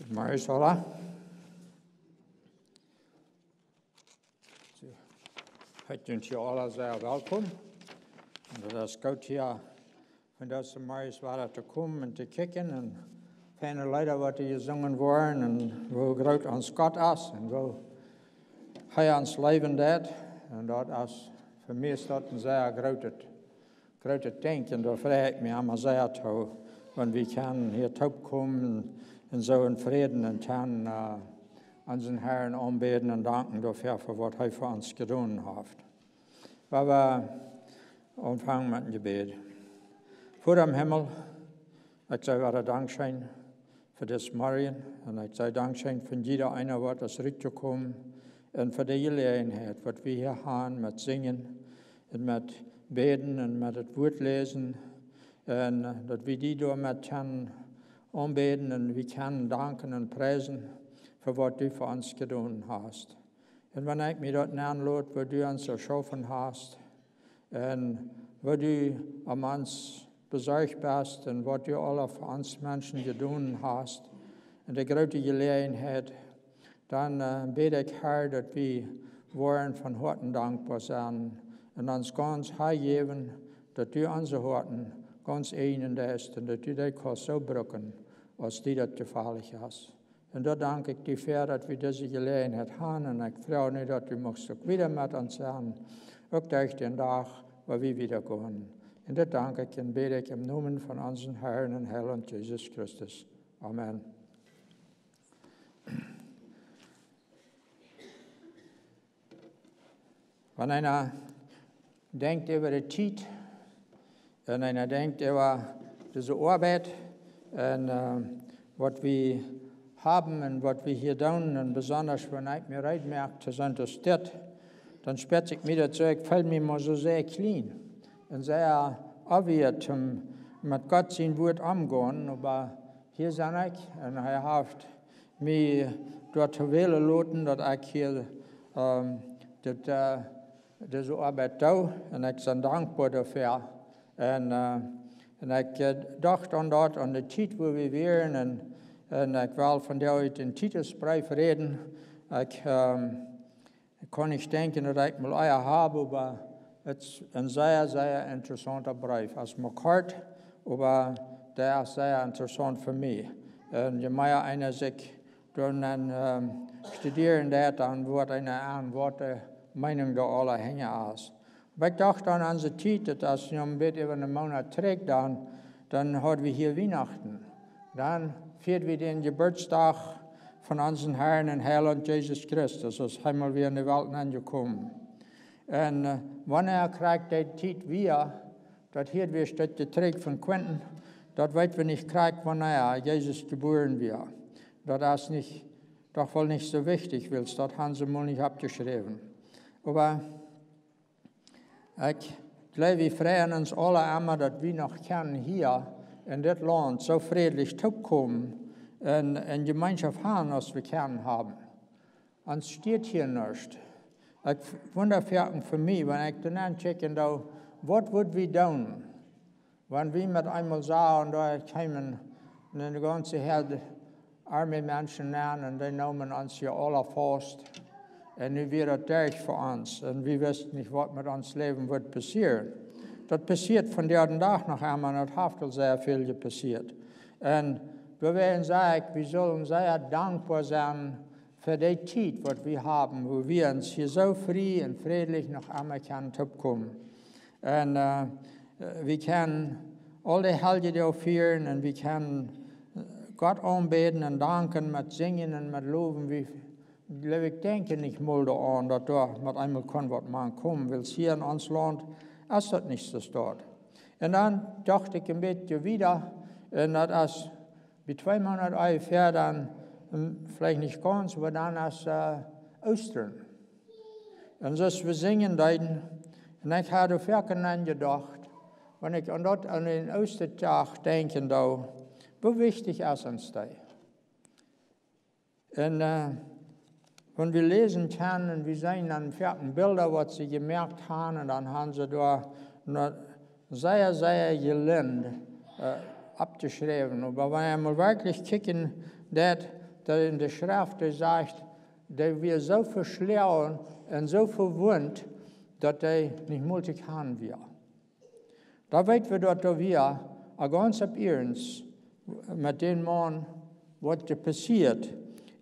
Marisala. Ik wens je alle zeer welkom. Dat is goed hier van deze Marisala te komen en te kijken. En fijne lieder wat hier gezongen worden. En hoe groot ons God is. En hoe hij ons leven deed. En dat is, voor mij is dat een zeer grote denk. En daar vraag ik me allemaal zeer toe. Want we kunnen hier komen en zo in vrede en kan onze Herrn aanbidden en danken dafür voor wat hij voor ons gedaan heeft. Maar we ontvangen met een gebed. Vader im Himmel, ik zou wel dankzij voor dit morgen en ik zou dankzij voor jeder einer wat is teruggekomen en voor de gelegenheid wat we hier gaan met zingen en met beden en met het woord lezen en dat we die door met kunnen aanbidden en we kunnen danken en prijzen voor wat du voor ons gedaan hast. En wanneer ik me dat aanlaat, wat du ons erschaffen hast en wat du am ons bezorgd bent en wat du alle voor ons mensen gedaan hast en de grote gelegenheid, dan bid ik, Herr, dat we worden van harten dankbaar zijn en ons ganz geven, dat du onze harten ganz een ist en dat du die kan zo brukken, als die dat gevaarlijk is. En dat dank ik dir voor dat we deze gelegenheid hebben en ik vraag nu dat u mocht ook wieder met ons zijn, ook durch den dag waar we wieder gaan. En dat dank ik en bid ik im Namen van onze Herrn en Heiland Jesus Christus. Amen. Wenn einer denkt über die Zeit und einer denkt über diese Arbeit und was wir haben und was wir hier tun, und besonders wenn ich mir reinmerke, das sind das Stadt, dann spürt ich mir dazu, ich fühle mich mal so sehr klein und sehr abwehrt, mit Gott sein Wort umgehen, aber hier bin ich und er hat mich dort zu wählen lassen, dass ich hier diese Arbeit tue und ich bin dankbar dafür. Und ich dachte an die Zeit, wo wir wären und ich will von der heute den Titusbrief reden. Ich kann nicht denken, dass ich mal einen habe, aber es ist ein sehr, sehr interessanter Brief. Es ist mir kort, aber der ist sehr interessant für mich. Und je mehr einer sich dann studieren wird, dann wird eine andere Meinung da alle hängen ist. Aber ich dachte an unsere Zeit, dass wir ein bisschen über einen Monat trägt, dann haben wir hier Weihnachten. Dann feiern wir den Geburtstag von unserem Herrn und Heiland Jesus Christus. Das ist einmal wieder in die Welt angekommen. Und wenn kriegt die Zeit wieder, das hier wir statt geträgt von Quenten, das wird wir nicht kriegt, wenn Jesus geboren wird. Das ist nicht, doch wohl nicht so wichtig, weil das haben sie mal nicht abgeschrieben. Aber ich glaube, wir freuen uns alle einmal, dass wir noch können hier in das Land so friedlich zurückkommen und in Gemeinschaft haben, als wir können haben. Uns steht hier nichts. Ich wundere für mich, wenn ich dann anchecke, was würden wir tun, wenn wir mit einmal sagen, da kommen eine ganze Herde arme Menschen an und die nehmen uns hier alle fast. Und nu wird das durch für uns. Und wir wissen nicht, was mit uns Leben wird passieren. Das passiert von der Tag nach einmal, das hat sehr viel passiert. Und wir werden sagen, wir sollen sehr dankbar sein für die Zeit, was wir haben, wo wir uns hier so frei und friedlich nach einmal kommen. Und wir können all die Helden feiern und wir können Gott anbeten und danken mit Singen und mit Loben. Ich denke nicht mal daran, dass da mit einmal kann, was man kommen will. Hier in uns Land ist das nicht so dort. Und dann dachte ich ein bisschen wieder, und das ist wie 2 Monate ungefähr, dann vielleicht nicht ganz, aber dann ist Ostern. Und so wir singen dann, und ich habe dafür gedacht, wenn ich an den Ostertag denke, da, wie wichtig ist uns das? Und wenn wir lesen können, wir sehen dann vierten Bilder, was sie gemerkt haben, und dann haben sie da sehr, sehr gelind abgeschrieben. Aber wenn wir mal wirklich kicken, das in der Schrift, die sagt, die wir so verschlauen und so verwundt, dass die nicht mutig haben wir. Da weten wir, dass wir ganz ab uns mit den Mann, was passiert,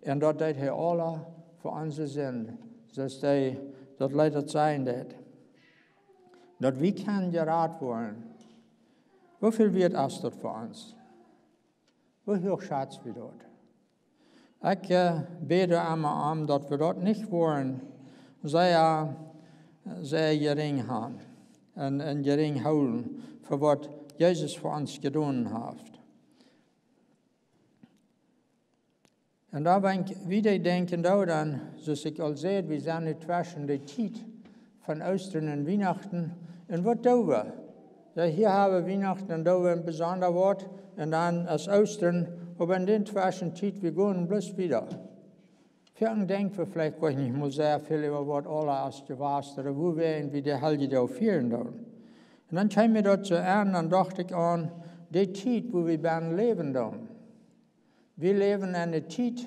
und dass die alle für uns sind, dass die das leider sein wird. Dass wir können geraten werden. Wie viel wird das dort für uns? Wie hoch schätzen wir dort? Ich bete einmal dass wir dort nicht wollen, sehr gering haben und gering houden für was Jesus für uns getan hat. Und da wieder denken dann, dass ich al sehe, wir sind nicht zwischen der Zeit von Ostern und Weihnachten und was tun wir? Ja, hier haben wir Weihnachten und da wir ein besonderes Wort und dann als Ostern, aber in den Zwischenzeit, wir gehen bloß wieder. Vielleicht denken wir vielleicht gar nicht mal sehr viel über was alle als gewasst oder wo wir in wie der Heilige da feiern. Und dann kam mir dort so an, dann dachte ich an, die Zeit, wo wir beim Leben dann. Wir leben in einer Zeit,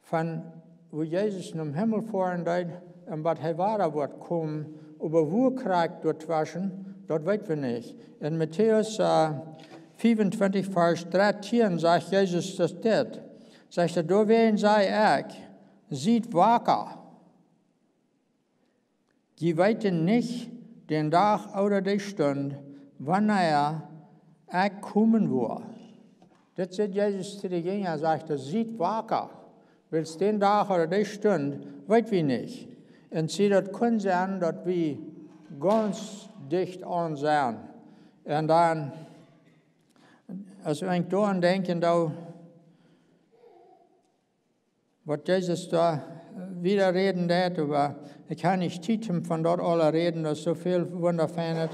von wo Jesus in den Himmel fahren wird und was er war, wird kommen, aber wo kriegt dort waschen, das weten wir nicht. In Matthäus 25, Vers 13 sagt Jesus das. Sagt er, da werden sei sieht wacker. Die weten nicht den Tag oder die Stunde, wann kommen wird. Das sagt Jesus zu den Jüngern, sagt er, sieht wacker. Willst den Tag oder die Stunde, weit wir nicht. Und sie, das kann sein, dass wir ganz dicht an sind. Und dann, also wenn ich daran denke, da, was Jesus da wieder reden wird, aber ich kann nicht Titel von dort alle reden, das ist so viel wunderfein.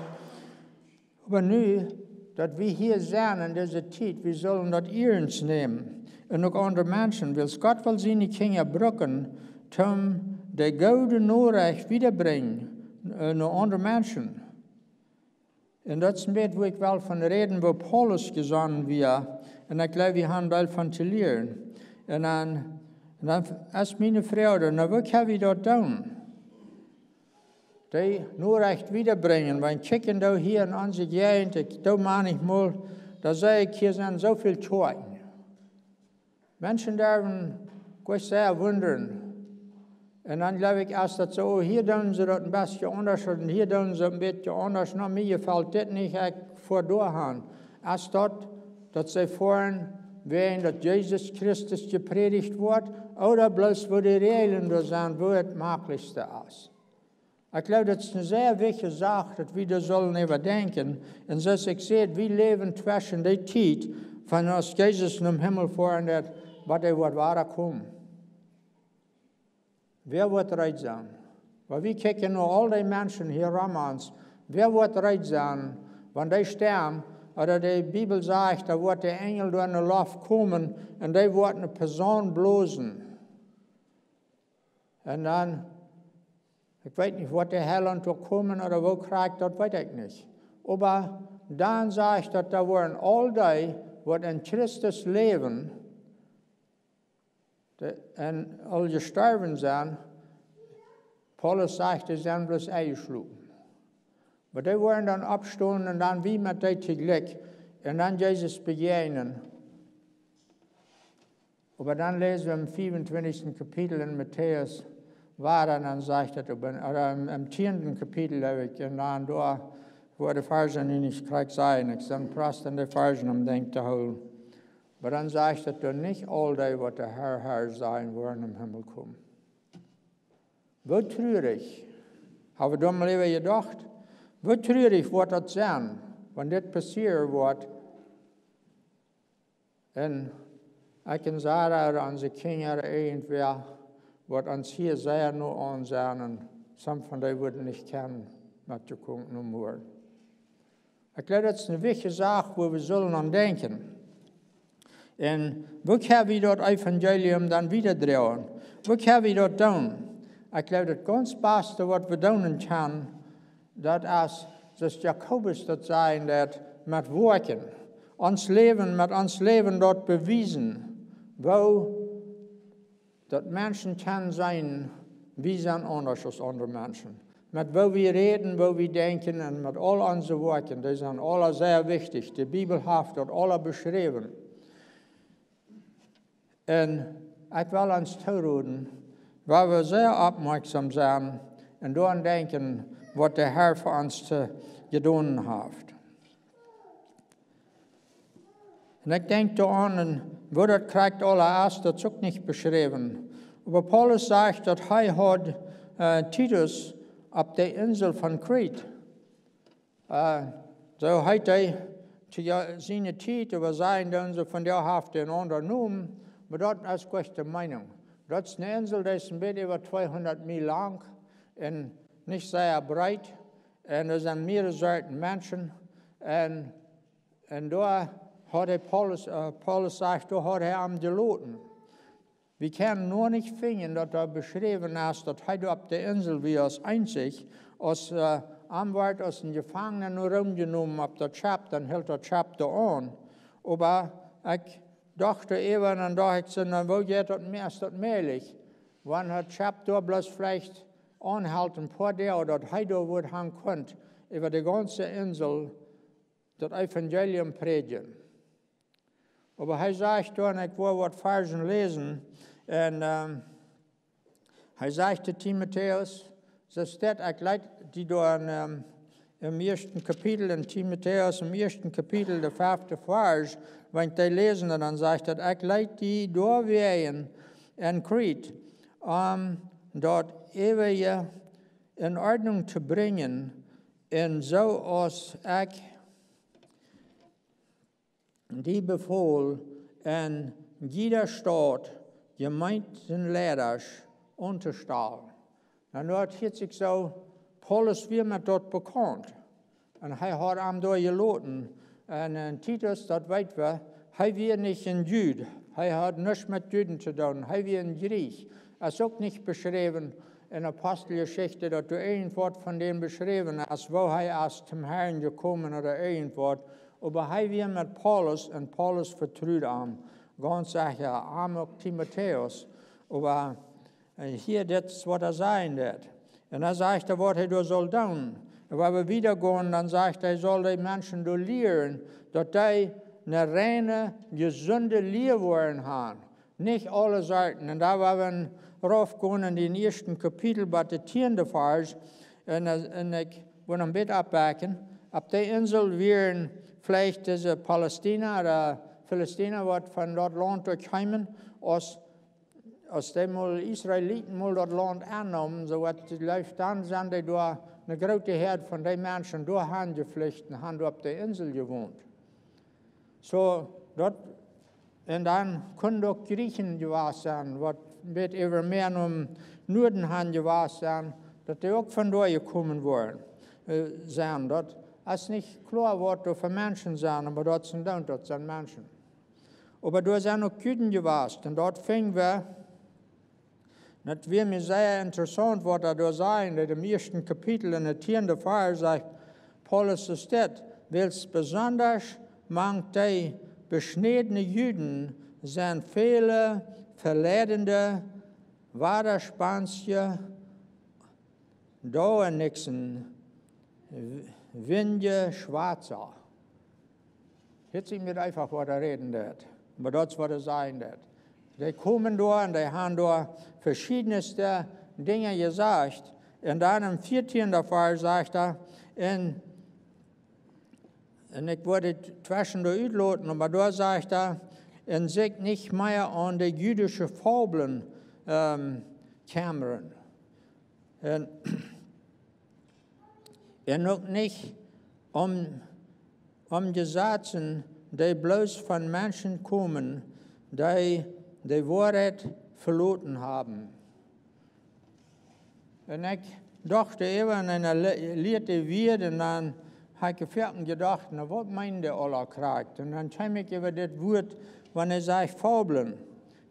Aber nun, dass wir hier sind in dieser Zeit, wir sollen das ernst nehmen. Und auch andere Menschen, weil Gott will seine Kinder brücken, um die gute Nachricht wiederbringen nach anderen Menschen. Und das ist ein bisschen, wo ich will von reden, wo Paulus gesandt wird. Und ich glaube, wir haben davon zu lernen. Und dann als meine Frau, dann was kann ich dort tun? Die Nachricht wiederbringen. Wenn ich kicken da hier in unsere Gegend, da meine ich mal, da sehe ich, hier sind so viele Zeugen. Menschen dürfen sich sehr wundern. Und dann glaube ich erst, dass so, hier tun sie das ein bisschen anders und hier tun sie ein bisschen anders. Na, mir gefällt das nicht, ich vor durchhaben. Erst dort, dass sie vorhin wenn dass Jesus Christus gepredigt wird, oder bloß wo die Regeln da sind, wo es möglichste ist. Ich glaube, das ist eine sehr wichtige Sache, dass wir da sollen überdenken. Und so ich sehe, wir leben zwischen der Zeit, von als Jesus in den Himmel fahren wird, was er wird weiterkommen. Wer wird reich sein? Weil wir kicken nur all die Menschen hier rum uns. Wer wird reich sein, wenn die sterben? Oder die Bibel sagt, da wird der Engel durch eine Luft kommen und die wird eine Person bloßen. Und dann, ich weiß nicht, wird der Herr kommen oder wo kriegt, das weiß ich nicht. Aber dann sagt ich, dass da werden all die, die in Christus leben und all gestorben sind, Paulus sagt, die sind bloß eingeschlagen. Aber die werden dann abstehen und dann wie mit dem Glück und dann Jesus begegnen. Aber dann lesen wir im 25. Kapitel in Matthäus weiter, und dann sagt er, oder im 10. Kapitel, und dann da, wo die Versen nicht krieg sein, ich dann passt an die Versen, um denk zu holen. Aber dann sagt er, nicht all die, was der Herr sein werden, im Himmel kommen. Wo traurig, habe ich da mal lieber gedacht, wie traurig wird das sein, wenn das passieren wird. Und ich kann sagen, unsere Kinder irgendwer wird uns hier sehr nur ansehen und some von denen würden nicht kennen, mit der Kunst no more. Ich glaube, das ist eine wichtige Sache, wo wir sollen an denken. Und wo können wir das Evangelium dann wieder drehen? Wo können wir das tun? Ich glaube, das ganz Beste, was wir tun können, das ist, dass Jakobus das sagt, mit Worten. ons Leben dort bewiesen, wo dat Menschen kann sein, wie zijn anders als andere Menschen. Met wo wir reden, wo wir denken und mit all unseren Worten, die sind alle sehr wichtig. Die Bibel hat dort alle beschrieben. Und ich will uns toeroeden, waar we sehr aufmerksam zijn und daran denken, was der Herr für uns getan hat. Und ich denke daran, wo das kriegt allererst, das ist auch nicht beschrieben. Aber Paulus sagt, dass er hat Titus auf der Insel von Kret. So hat er zu seiner Zeit über seine Insel von der Haft einen anderen Namen, aber das ist gute Meinung. Das ist eine Insel, die ist ein bisschen über 200 Meilen lang und nicht sehr breit. Und es sind mehrere Sorten Menschen. Und da hat er Paulus sagt, da hat er am geloten. Wir können nur nicht finden, dass da beschrieben ist, dass er auf der Insel wie als einzig, als Anwalt, als ein Gefangener nur rumgenommen auf der Chap, dann hält der Chap da an. Aber ich dachte eben, und da ich so, wo geht das mehr, ist das möglich? Wenn der Chap da bloß vielleicht anhalten, ein paar Tage, dass er da wo haben konnte, über die ganze Insel das Evangelium predigen. Aber er sagt dann, ich will was Versen lesen, und er sagte Timotheus, so steht die da im ersten Kapitel, in Timotheus, im ersten Kapitel, der 5. Vers, wenn ich das lesen, dann sagt er, ich leite die durchwehen in Kret, dort ewige in Ordnung zu bringen, und so als ich die befohlen, in jeder Stadt Gemeindeleders unterstellen. Und dort hat sich so, Paulus wird mir dort bekannt. Und er hat ihm da geloten. Und Titus, das weit wir, er wird nicht ein Jude. Er hat nichts mit Juden zu tun. Er wird ein Griech. Es ist auch nicht beschrieben in der Apostelgeschichte, dass du irgendwas von dem beschrieben hast, wo er erst zum Herrn gekommen oder irgendwas. Aber er wird mit Paulus, und Paulus vertraut ihm. Ganz sicher, auch Timotheus. Aber hier, das ist, was er sein wird. Und er sagt, was er soll tun. Und wenn wir wiedergehen, dann sagt er soll die Menschen lehren, dass die eine reine, gesunde Lehre haben. Nicht alle Seiten. Und da wollen wir raufgehen in den ersten Kapitel, bei der 10. Vers. Und ich will ein bisschen abbacken. Auf der Insel wären vielleicht diese Palästina oder Philistiner, was von dort Land durchkommen, als die mal Israeliten mal dort Land annehmen, so was läuft dann, sind die da eine große Herde von den Menschen durch geflüchtet und haben auf der Insel gewohnt. So, dort, und dann können auch Griechen gewesen sein, was wird immer mehr um Norden gewesen sein, dass die auch von dort gekommen sind. Dort ist nicht klar, was da für Menschen sind, aber dort sind Menschen. Aber da sind auch Juden gewesen, und dort fingen wir. Das wäre mir sehr interessant, was da sagen, in dem ersten Kapitel, in der 10. Vers, sagt Paulus es steht, weil besonders manche beschnittene Juden sind viele verleidende, Widerspannsche, Dauernixen, Winde, Schwarzer. Jetzt sieht mir einfach, was er reden wird. Aber das, was er sagen wird. Die kommen da und die haben da verschiedenste Dinge gesagt. Und dann im 14. Fall sagt er, und ich würde zwischen der Utloten, aber da sagt er, und sich nicht mehr an die jüdischen Fabeln klammern. Und auch nicht um Gesetze, die bloß von Menschen kommen, die die Wahrheit verloren haben. Und ich dachte eben, und er lehrte wieder, und dann habe ich gedacht, na, was meint der aller kriegt? Und dann kam ich über das Wort, wenn er sagt Fabeln.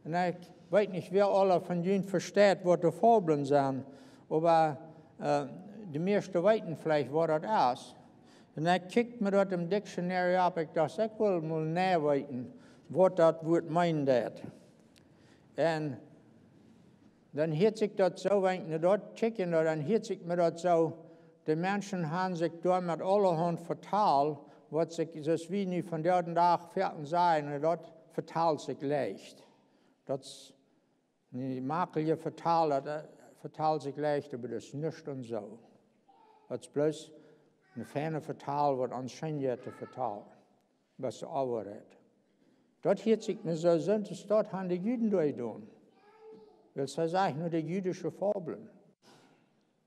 Und ich weiß nicht, wer alle von ihnen versteht, was die Fabeln sind, aber die meisten weiten vielleicht, was das ist. En ik kijk me dat im dictionary op, ik dacht, ik wil mal naweten wat dat woord meint dat. En dan hielt ik dat zo, wenn ich naar dat kijken, dan hielt ik me dat zo, de mensen hebben zich daar met allerhand vertaald, wat zich, zoals we nu van de dag verten zijn, en dat vertaalt zich leicht. Dat is een makkelijke vertaal, dat vertaalt zich leicht, maar dat is niet en zo. Dat is bloos een fijne vertaal, wat aanschijnlijk te vertalen, was de overheid. Dat hielt zich me zo zin, dat hebben de Juden doen. Wil ze zeggen, nur de jüdische Fabeln.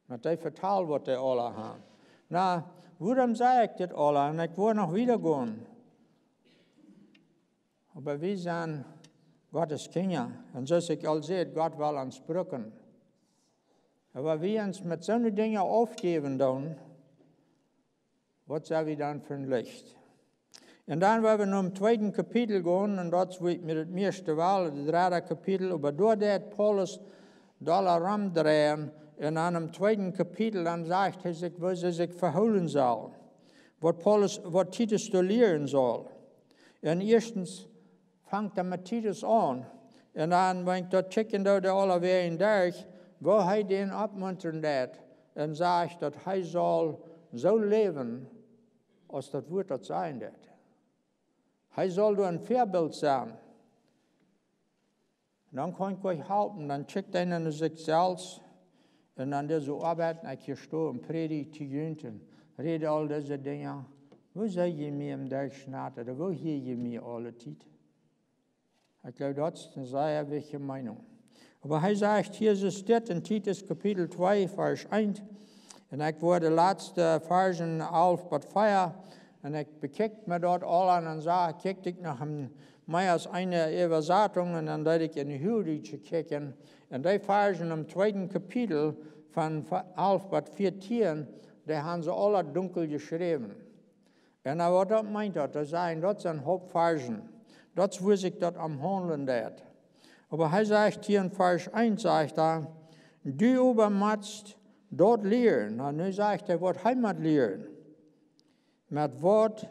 Maar die vertalen wat die alle hebben. Nou, waarom zei ik dit alle? En ik wil nog wieder gaan. Maar we zijn Gottes Kinder. En zoals ik al zei, God wil ons brücken. Maar we ons met zo'n dingen aufgeven doen, wat zijn we dan voor een licht? En dan werden we naar het tweede kapitel gaan, en dat is met het meeste wel, het derde kapitel, maar door dat Paulus daar rumdraaien, en aan het tweede kapitel, dan zegt hij zich, wat hij zich verhouden zal. Wat Titus te leren zal. En eerstens vangt hij met Titus aan, en dan ben ik dat checken door de alle weer in dag, waar hij den opmunteren dat, en zegt dat hij zal zo leven, als dat woord dat zijn dat. Hij zal door een voorbeeld zijn. Dan kan ik euch helpen, dan checkt hij naar zichzelf en dan deze arbeid, en ik hier sto en predik te junten, rede al deze dingen. Hoe zeg je mij im dag schnaten, of hoe heer je mij alle tijd? Ik geloof dat is een zeer wichtige meinung. Aber hij zegt, hier is dit in Titus kapitel 2, vers 1, en ik word de laatste versen 11 tot 4, en ik bekijk me dat al aan en zag, kijk ik naar mij als een Übersetzung, en dan deed ik in de Jüdische kijken, en die versen im tweeden kapitel van 11 tot 14, die hebben ze alle dunkel geschreven. En wat dat meint dat zijn hoofdversen. Dat is hoe zich dat am handelen deed. Aber hij zegt hier in vers 1, zegt hij, du übermatst dort leren. Nou, nu zegt hij wat hij moet leren. Met wat,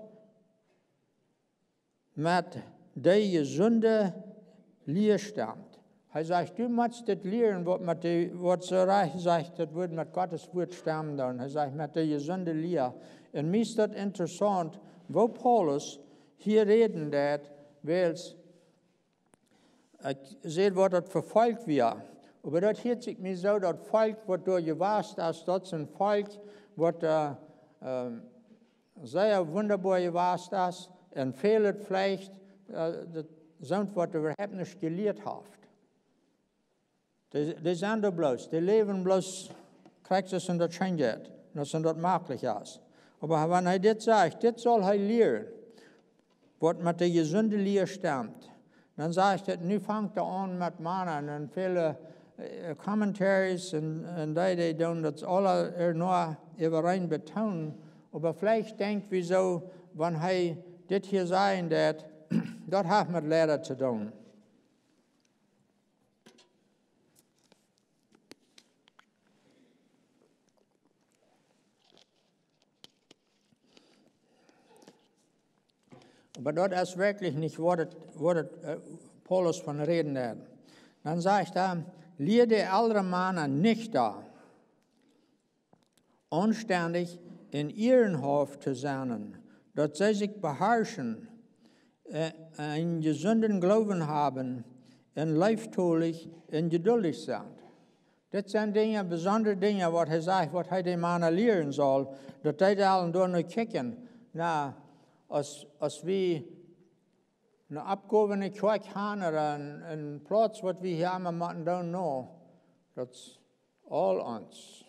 met die gezonde leerstand. Hij zegt, du moet dit leren, wat zo recht zegt, dat wordt met Gottes woord stammen dan. Hij zegt, met die gezonde leer. En mij is dat interessant, wo Paulus hier reden dat, wels, ik zie wat dat voor volk weer. Maar dat hield zich mij zo, dat volk wat door je was, dat is een volk wat zeer wunderbar geweest is en veel het vielleicht zijn wat überhaupt niet geleerd heeft. Die zijn er bloos, die leven bloos, krijgt ze in dat schijnjet, dat ze dat mogelijk is. Maar wanneer hij dit zegt, dit zal hij leren, wat met de gezonde leer stemt. Dan zegt hij, nu vangt hij aan met mannen en vele commentaries en die doen dat alle er nog überein betonen. Maar vielleicht denkt wie zo, wanneer hij dit hier zei, dat heeft met leren te doen. Aber das ist wirklich nicht, wo Paulus von reden hat. Dann sagt er, lehr die älteren Männer nicht da, anständig in ihren Hof zu sein, dass sie sich beherrschen, einen gesunden Glauben haben, und leibtulich und geduldig sind. Das sind Dinge, besondere Dinge, was er sagt, was er den Männern lehren soll, dass die da allen durch nur kicken. Na, als wir eine Abgabe in Kjoakj haben oder einen Platz, was wir hier haben, machen don't know, das ist all uns.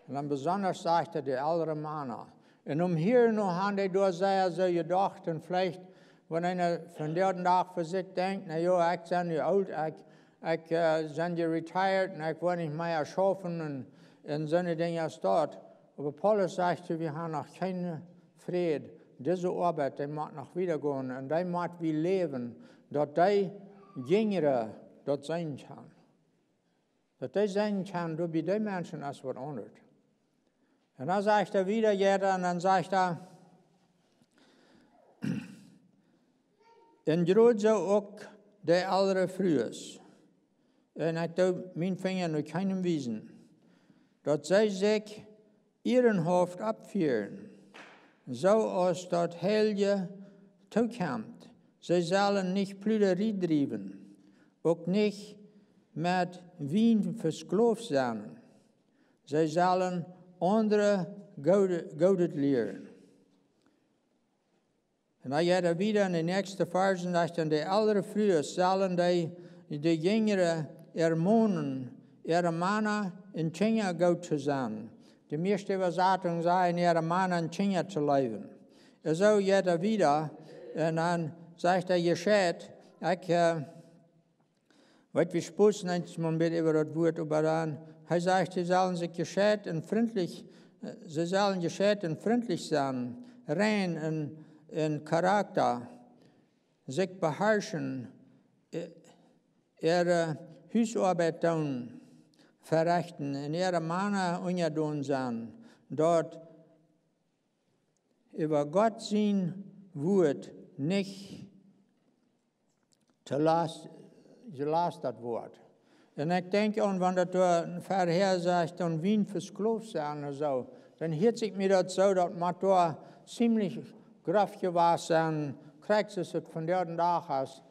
Und dann besonders sagt er die älteren Männer. Und hier noch haben die da sehr so gedacht, und vielleicht, wenn einer von der Tag für sich denkt, na ja, ich bin ja alt, ich bin ja retired, und ich will nicht mehr schaffen, und so eine Dinge als dort. Aber Paulus sagt, wir haben noch keinen Frieden. Diese Arbeit, die muss noch wieder gehen und die muss wir leben, dass die Jüngere dort sein kann. Dass die sein kann, du bei den Menschen als was anderes. Und dann sagt er wieder jeder, und dann sagt er, en groot zo ook de andere vroegers. En ik doe mijn vinger naar keinem wijzen. Dat zij zich ihren hoofd abführen. Zo als dat helje toekomt. Zij zullen niet plüderie drijven. Ook niet met wien verskloofd zijn. Zij zullen andere godet leren. En dan gaat er wieder in de nächste versen, dat dan de oudere vroegers zullen de jongeren ermonen, ihre mannen in Tjenja goed te zijn. De meeste Übersetzungen sagen, ihre mannen in Tjenja te leven. En zo gaat er wieder, en dan zegt er, geschieht, ik weet, we spoesten eens een beetje over dat woord, maar dan, hij zegt, ze zullen zich geschieht en vriendelijk, ze zullen geschieht en vriendelijk zijn, rein in karakter, zich beherrschen, ihre huisarbeid doen, verrichten, en ihre mannen onderdoen zijn, dort über Gott sein Wort nicht gelastet wird. En ik denk aan, wanneer dat verheer zegt, dan wien verskloofd zijn en zo, dan hield ik me dat zo, dat man daar ziemlich grafje was en krijgt ze het van de dag als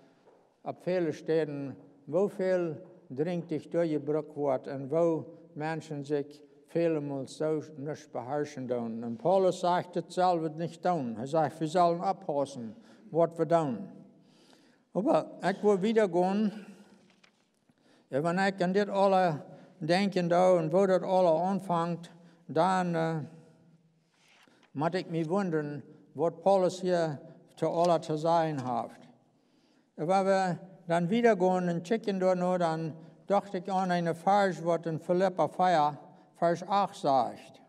op vele steden, hoeveel dringtig doorgebruikt wordt en waar mensen zich vielemaal zo niet beherrschen doen. En Paulus zegt, dat zullen we niet doen. Hij zegt, we zullen oppassen wat we doen. Maar ik wil wieder gaan. En wanneer ik aan dit alle denken doe en waar dat alle aanvangt, dan moet ik me wonderen wat Paulus hier te alle te zeggen heeft. En wanneer we dan wieder gaan en checken door, dan dacht ik aan een vers wat in Philippa 4, Vers 8 sagt.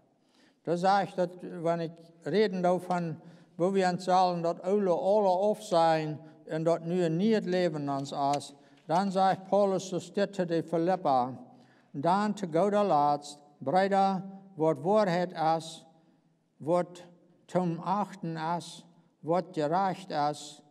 Da sagt, dat wanneer ik reden daarvan, wo wir uns sollen, dat alle auf sein en dat nu nie het leven ons is, dan zegt Paulus so steht te de Philippa, dan te goder laatst, breder, wat waarheid is, wat zum achten is, wat gerecht is,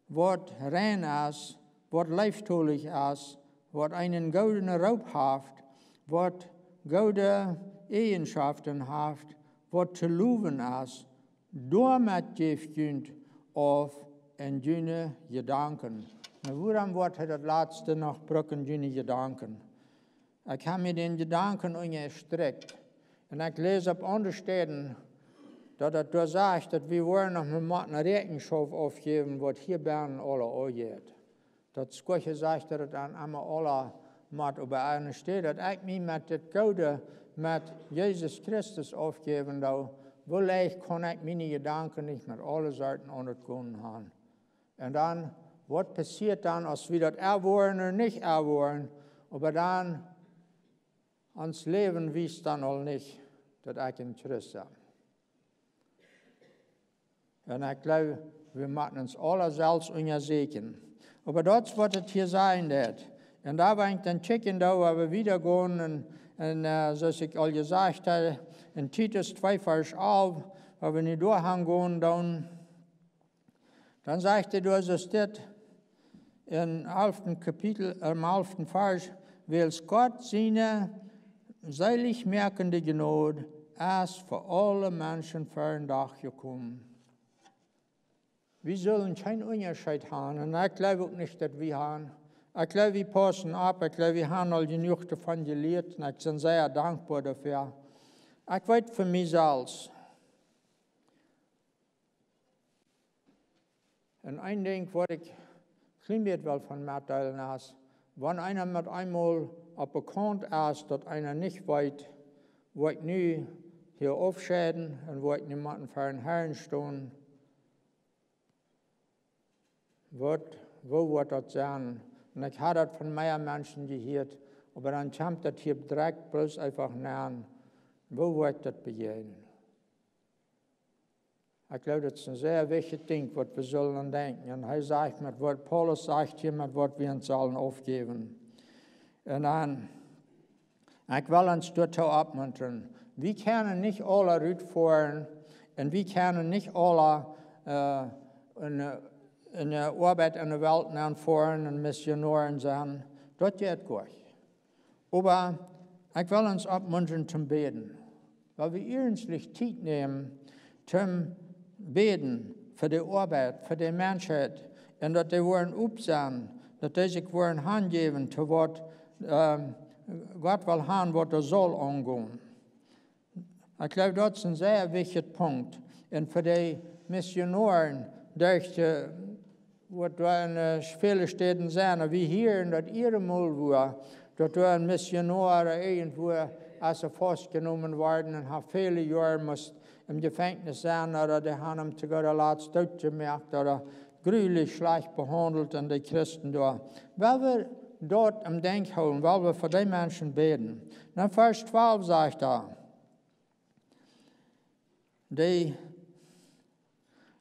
wat rein is, wat lieftoelig is, wat einen gouden roep heeft, wat gode Eigenschaften heeft, wat te loven is, door met geeft kunt of en jene gedanken. En waarom wordt het laatste nog brokken jene gedanken? Ik heb met den gedanken ongestrekt. En ik lees op andere steden dat het door zegt dat we worden nog een rekenschap afgeven wat hier bijna alle aangeeft. Dat Schotje zegt dat het dan allemaal alle moet op een steden. Dat ik me met het goede, met Jezus Christus afgeven zou. Hoe leicht kan ik mijn gedanken niet met alle soorten aan het kunnen gaan. En dan, wat passiert dan als we dat erwoorden of niet erwoorden? Maar dan, ons leven wist dan al niet dat ik in Christus heb. En ik geloof, we moeten ons alle zelfs onderzoeken. Maar dat is wat het hier zijn dat. En daar ben ik dan checken, waar we wieder gaan. En zoals ik al gezegd heb, in Titus 2, Vers 11, waar we niet doorgaan gaan, dan zegt hij door zo dit in 11. Kapitel, 11. Vers, wils Gott seine seilig merkende Gnade als für alle Menschen für einen Tag gekommen. Wir sollen keinen Unterschied haben, und ich glaube auch nicht, dass wir haben. Ich glaube, wir passen ab, ich glaube, wir haben all genug davon gelernt, und ich bin sehr dankbar dafür. Ich weiß für mich selbst. Und ein Ding, was ich klein bisschen von mitteilen ist, wenn einer mit einmal bekannt ist, dass einer nicht weiß, wo ich nu hier aufschäden und wo ich niemanden für einen Herrn stehe, wo wird das sein? Und ich habe das von meinen Menschen gehört, aber dann kommt das hier direkt bloß einfach näher. Wo wird das begehen? Ich glaube, das ist ein sehr wichtiges Ding, was wir sollen denken. Und er sagt, mit was Paulus sagt hier, mit was wir uns sollen aufgeben. Und dann, ich will uns dazu abmuntern, wir können nicht alle uitvoeren und wir können nicht alle in der Arbeit in der Welt anfahren und Missionaren sein. Das geht gut. Aber ich will uns abmuntern zum Beten, weil wir ernstlich Zeit nehmen zum Beten für die Arbeit, für die Menschheit, und dass die wollen aufsehen, dass die sich wollen hingeben zu was Gott will haben, was er soll angehen. Ich glaube, das ist ein sehr wichtiger Punkt. Und für die Missionaren, was da in vielen Städten sind, wie hier in das Iremol war, dass da ein Missionar irgendwo als er festgenommen worden und hat viele Jahre muss im Gefängnis sein, oder die haben ihm sogar der letzte Tod gemerkt, oder grülich schlecht behandelt und die Christen da. Weil wir dort im Denk holen, weil wir für die Menschen beten. Dann Vers 12 sagt er, die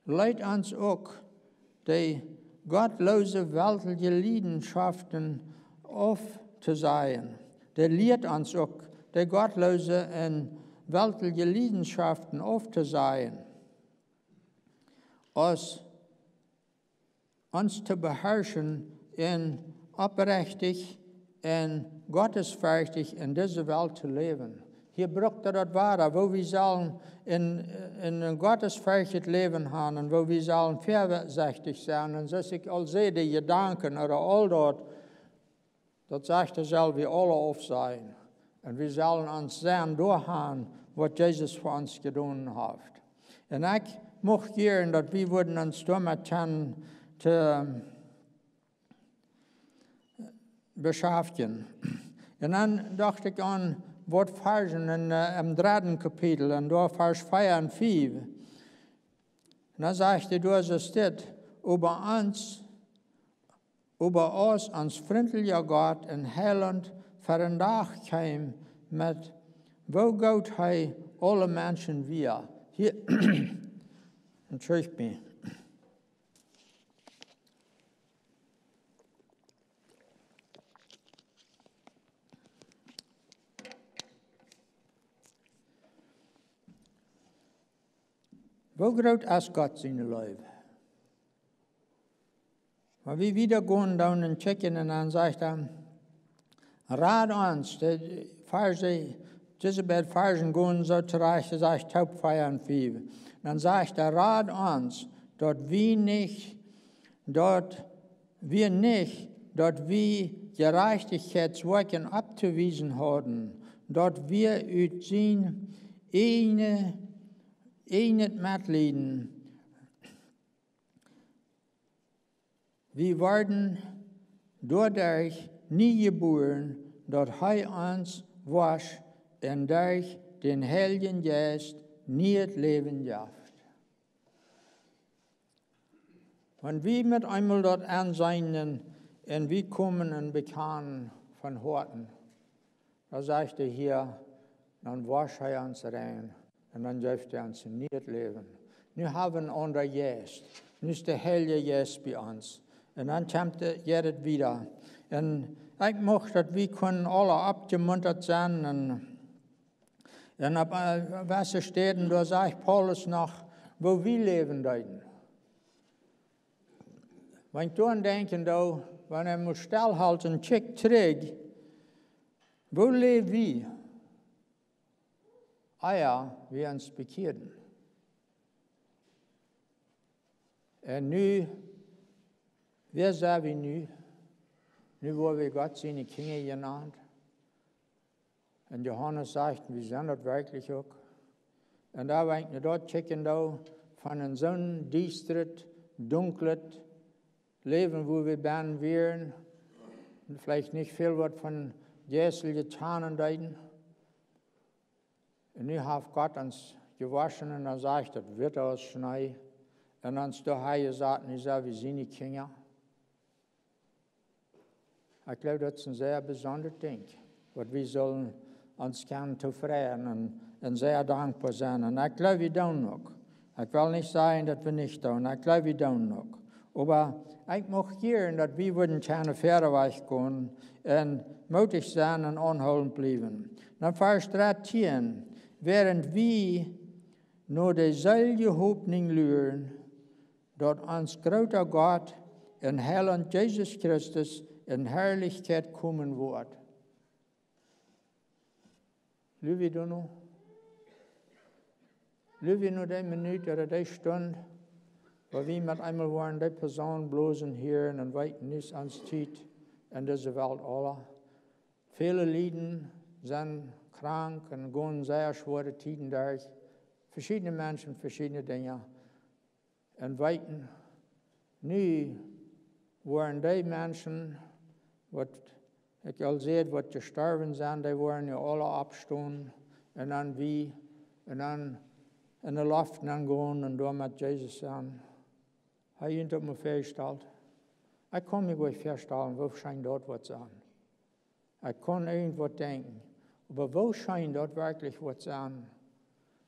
leidt uns auch, die gottlose weltliche Leidenschaften aufzusehen. Der lehrt uns auch, die gottlose und weltliche Leidenschaften aufzusehen. Uns zu beherrschen in oprechtig und gottesfürchtig in dieser Welt zu leben. Hier braucht das weiter, wo wir sollen in ein gottesfürchtiges Leben haben und wo wir sollen vorsichtig sein. Und so ich all sehe die Gedanken oder all das sagt er, soll wir alle auf sein. Und wir sollen uns sehen durchhaben, was Jesus für uns getan hat. Und ich möchte gerne, dass wir würden uns damit zu beschäftigen. Und dann dachte ich an wat Versen im 3. Kapitel, und da Vers 4 und 5. Und dann sagte du, so steht, über uns freundlicher Gott in Heiland für den Tag kam, mit wo Gott alle Menschen wir. Hier, entschuldigt mich. Wo groot is Gott seine Liebe? Maar wie wieder gehen down und checken und dann sagt er, rat uns, diese beiden Versen gehen so zurecht, das sagt Taub 4 und 5. Dann sagt er, rat uns, dort wir Gerechtigkeitswerken abzuwiesen haben, dort wir ut sein nicht mitleiden. Wir werden dadurch nie geboren, dass uns wasch und durch den Heiligen Geist nicht leben darf. Wenn wir mit einmal dort ansehen und wir kommen und bekennen von Horten, da sagt er hier, dann wasch uns rein. Und dann dürfte er uns nicht leben. Nu haben wir einen anderen Geist. Nu ist der Heilige Geist bei uns. Und dann kommt er wieder. Und ich möchte, dass wir können alle abgemuntert sein. Und auf was steht, da sagt Paulus noch, wo wir leben deuten. Wenn ich daran denke, wenn er muss stillhalten, check zurück, wo leben wir? Ja, wir uns bekehren. Und nu, wer sind wir nu? Nu wo wir Gott seine Kinder genannt. Und Johannes sagt, wir sind das wirklich auch. Und da wenn ich dort checken, von einem so düsteren, dunklen Leben, wo wir werden wären, und vielleicht nicht viel was von Jesel getan haben. Und nu hat Gott uns gewaschen und er sagt, das wird aus Schnee. Und uns daheim gesagt, wir sind seine Kinder. Ich glaube, das ist ein sehr besonderes Ding, was wir sollen uns gerne zu freuen und sehr dankbar sein. Und ich glaube, wir tun noch. Ich will nicht sagen, dass wir nicht tun. Ich glaube, wir tun noch. Aber ich möchte gerne, dass wir würden keine Pferdeweg gehen und mutig sein und anhaltend bleiben. Dann Vers 13. während wir nur dezelfde Hoffnung luren, dat ons groter Gott en Heiland Jesus Christus in Herrlichkeit kommen wird. Lieve du noch? Lieve nur die Minute oder die Stunde, wo wir mit einmal waren, die Person bloßen hier und weiten nicht ans Zeit in dieser Welt alle. Viele Leiden sind krank und gehen sehr schwere Zeiten durch. Verschiedene Menschen, verschiedene Dinge. Und weiten, nu waren die Menschen, was ich al sehe, was gestorben sind, die waren ja alle abgestoßen und dann wie, und dann in der Luft gehen und da mit Jesus sein. Habe ich ihn mir festgestellt. Ich kann mich gut feststellen, wo scheint dort was sein. Ich kann irgendwas denken, aber wo scheint dort wirklich was sein?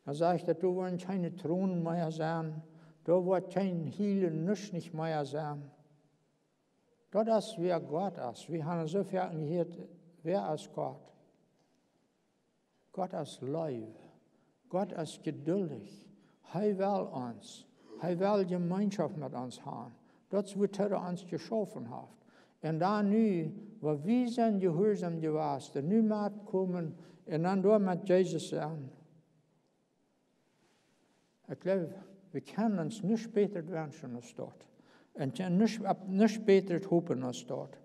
Dann sage ich, da werden keine Thronen mehr sein, da wird kein Heilen nicht mehr sein. Das ist, wer Gott ist. Wir haben so viel gehört, wer ist Gott? Gott ist lieb. Gott ist geduldig. Er will uns. Er will Gemeinschaft mit uns haben. Das wird er uns geschaffen hat. Und dann nu, wo wir sind gehorsam gewesen, nu mit kommen und dann dort mit Jesus sein. Ich glaube, wir können uns nicht besser wünschen als dort. Und nicht besser hoffen als dort.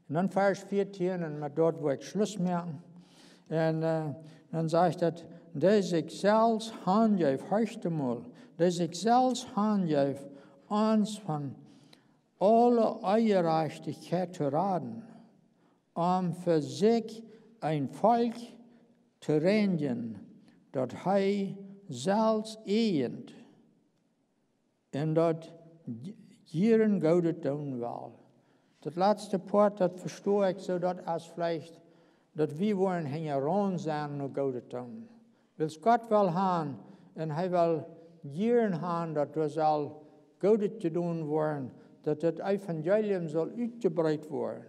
Und dann Vers 14, und mit dort, wo ich Schluss machen. Und dann sagt er, dass ich selbst handgeef, höchste Mal, dass ich selbst handgeef, uns von aller Ungerechtigkeit zu raten, für sich ein Volk zu reinigen, das er selbst ehend und das ihren Gute tun will. Das letzte Part, das verstehe ich so, das ist vielleicht, dass wir wollen heran sein und Gute tun. Weil Gott will haben, und er will ihren haben, dass wir soll Gute zu tun wollen, dass das Evangelium soll ausgebreitet werden.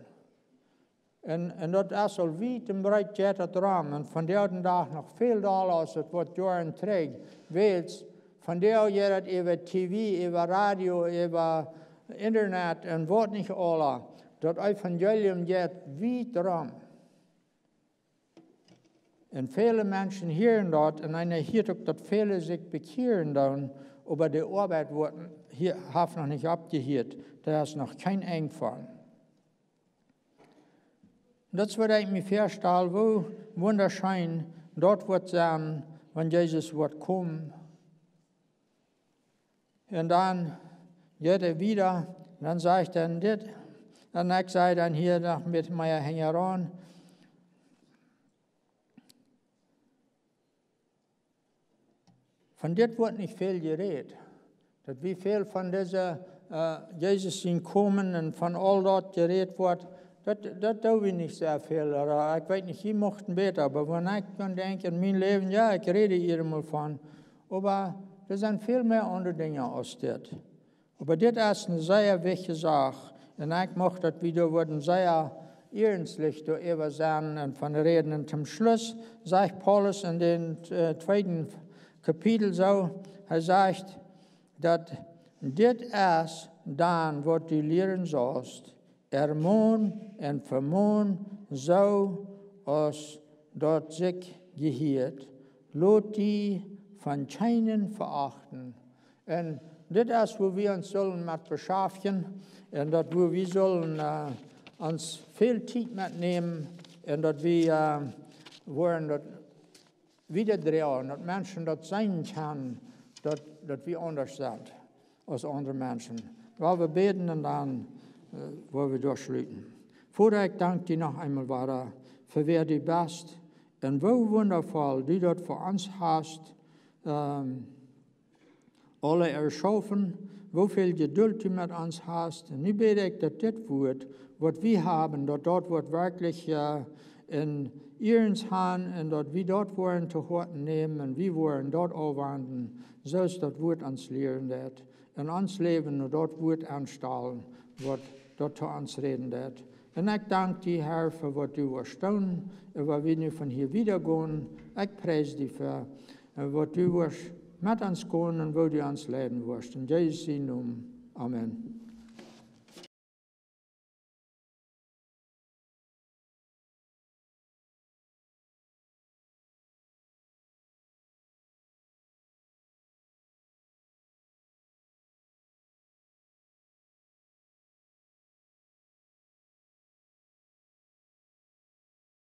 Und das soll weit und breit geht dran. Und von der Tag noch viel da aus, das wird Jahren trägt. Weil von der geht über TV, über Radio, über Internet und was nicht alle. Das Evangelium geht weit dran. Und viele Menschen hören dort, und einer hört auch, dass viele sich bekehren dann, aber die Arbeit hat noch nicht abgehört. Da ist noch kein Engfall. Das wird ich mir vorstellen, wo wunderschön dort wird sein, wenn Jesus wird kommen. Und dann geht er wieder, dann sage ich dann das, und ich sage dann hier noch mit meiner Hängeron, von das wird nicht viel geredet. Dass wie viel von dieser Jesus ihn kommen und von all dort geredet wird, das tue ich nicht sehr viel. Oder ich weiß nicht, ich mochten besser, aber wenn ich dann denke in mein Leben, ja, ich rede hier mal von, aber das sind viel mehr andere Dinge als das. Aber das ist eine sehr wichtige Sache. Und ich möchte, dass wir da sehr ernstlich darüber sein und von reden. Und zum Schluss sagt Paulus in den zweiten Kapitel so, er sagt, dass das ist dann, was du lernen sollst, ermahnen und vermahnen, so als dort sich gehört. Lot die von keinen verachten. Und das ist, wo wir uns sollen mit beschäftigen und das, wo wir sollen uns viel Zeit mitnehmen und dass wir wollen, dass wieder drehen, dass Menschen das sein können, dass wir anders sind als andere Menschen. Weil wir beten und dann wollen wir durchschließen. Vorher ich danke dir noch einmal, Vater, für wer du bist und wo wundervoll du dort für uns hast, alle erschaffen, wo viel Geduld du mit uns hast. Und ich bete ich, dass das wird, was wir haben, dass dort wird wirklich in ihrens Hand und dass wir dort wollen zu Horten nehmen und wir wollen dort aufwandern, so ist das Wort uns lehren wird. In uns Leben und dort wird anstellen, was dort zu uns reden wird. En ik dank die, Herr, voor wat u was doen, en waar we nu van hier wieder gaan. Ik prijs die voor wat u was met ons gaan en wat u ons leiden was. In Jezus' naam. Amen.